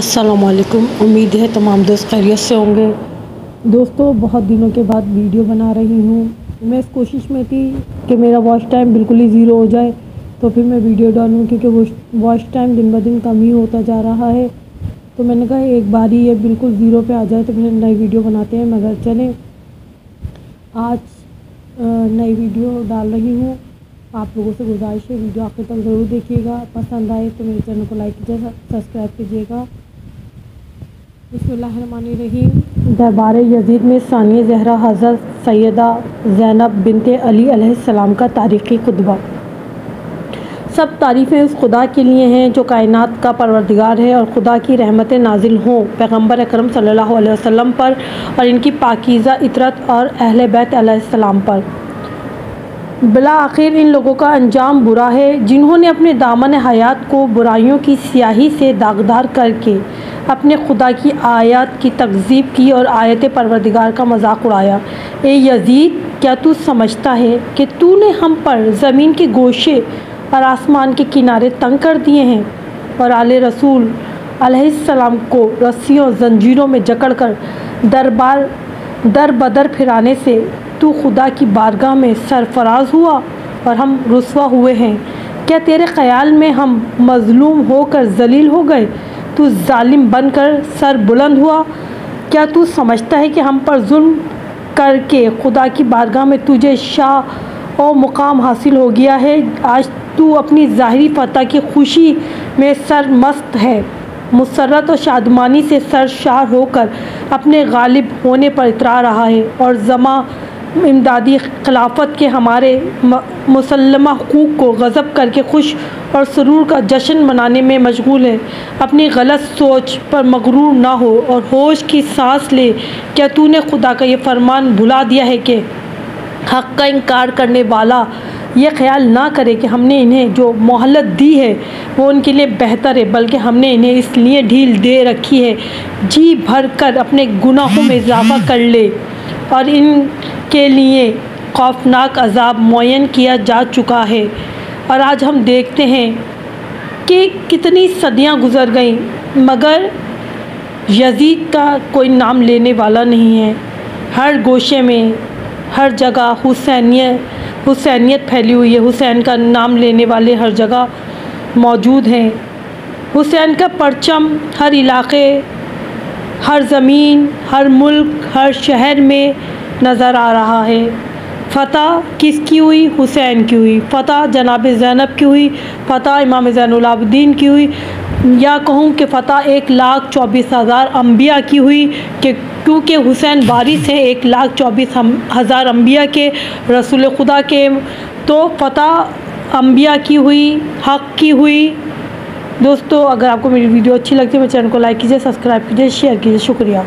अस्सलामुअलैकुम। उम्मीद है तमाम दोस्त खैरियत से होंगे। दोस्तों, बहुत दिनों के बाद वीडियो बना रही हूँ। मैं इस कोशिश में थी कि मेरा वॉच टाइम बिल्कुल ही ज़ीरो हो जाए तो फिर मैं वीडियो डालूँ, क्योंकि वॉच टाइम दिन ब दिन कम ही होता जा रहा है। तो मैंने कहा एक बार ही ये बिल्कुल ज़ीरो पे आ जाए तो फिर नई वीडियो बनाते हैं। मगर चलें, आज नई वीडियो डाल रही हूँ। आप लोगों से गुजारिश है वीडियो आखिर तक ज़रूर देखिएगा। पसंद आए तो मेरे चैनल को लाइक कीजिएगा, सब्सक्राइब कीजिएगा। बिस्मिल्लाहिर्रहमानिर्रहीम। दरबार यजीद में सानिया ज़हरा हज़रत सैयदा ज़ैनब बिनते अली अलैहिस्सलाम का तारीख़ी खुतबा। सब तारीफ़ें उस खुदा के लिए हैं जो कायनात का परवरदिगार है, और खुदा की रहमतें नाजिल हों पैगम्बर अकरम सल्लल्लाहु अलैहि वसल्लम पर और इनकी पाकीज़ा इतरत और अहले बैत अलैहिस्सलाम पर। बिला आखिर इन लोगों का अंजाम बुरा है जिन्होंने अपने दामन हयात को बुराइयों की स्याही से दागदार करके अपने खुदा की आयत की तकज़ीब की और आयत परवरदिगार का मजाक उड़ाया। ए यजीद, क्या तू समझता है कि तूने हम पर ज़मीन के गोशे और आसमान के किनारे तंग कर दिए हैं, और आले रसूल अलैहिस्सलाम को रस्सियों जंजीरों में जकड़कर दर बदर फिराने से तू खुदा की बारगाह में सरफराज हुआ और हम रुस्वा हुए हैं। क्या तेरे ख़याल में हम मज़लूम होकर ज़लील हो गए, तू जालिम बनकर सर बुलंद हुआ? क्या तू समझता है कि हम पर जुल्म करके खुदा की बारगाह में तुझे शाह और मुकाम हासिल हो गया है? आज तू अपनी ज़ाहिरी फतह की खुशी में सरमस्त है, मुसर्रत और शादमानी से सरशार होकर अपने गालिब होने पर इतरा रहा है, और ज़मा इमदादी खिलाफत के हमारे मुसल्लमा हुकूक को गज़ब करके खुश और सुरूर का जश्न मनाने में मशगूल है। अपनी गलत सोच पर मगरूर ना हो और होश की सांस ले। क्या तूने खुदा का ये फरमान भुला दिया है कि हक़ का इनकार करने वाला ये ख्याल ना करे कि हमने इन्हें जो मोहलत दी है वो उनके लिए बेहतर है, बल्कि हमने इन्हें इसलिए ढील दे रखी है जी भर कर अपने गुनाहों में इजाफ़ा कर ले, और इनके लिए खौफनाक अज़ाब मुअय्यन किया जा चुका है। और आज हम देखते हैं कि कितनी सदियां गुज़र गईं मगर यजीद का कोई नाम लेने वाला नहीं है। हर गोशे में, हर जगह हुसैनियत फैली हुई है। हुसैन का नाम लेने वाले हर जगह मौजूद हैं। हुसैन का परचम हर इलाके, हर ज़मीन, हर मुल्क, हर शहर में नज़र आ रहा है। फ़तह किसकी हुई? हुसैन की हुई। फ़तह जनाब ज़ैनब की हुई। फ़तह इमाम ज़ैनुल आबिदीन की हुई, या कहूँ कि फ़तह 1,24,000 अम्बिया की हुई, क्योंकि हुसैन वारिस हैं 1,24,000 अम्बिया के, रसूल खुदा के। तो फ़तह अम्बिया की हुई, हक़ की हुई। दोस्तों, अगर आपको मेरी वीडियो अच्छी लगती है मेरे चैनल को लाइक कीजिए, सब्सक्राइब कीजिए, शेयर कीजिए। शुक्रिया।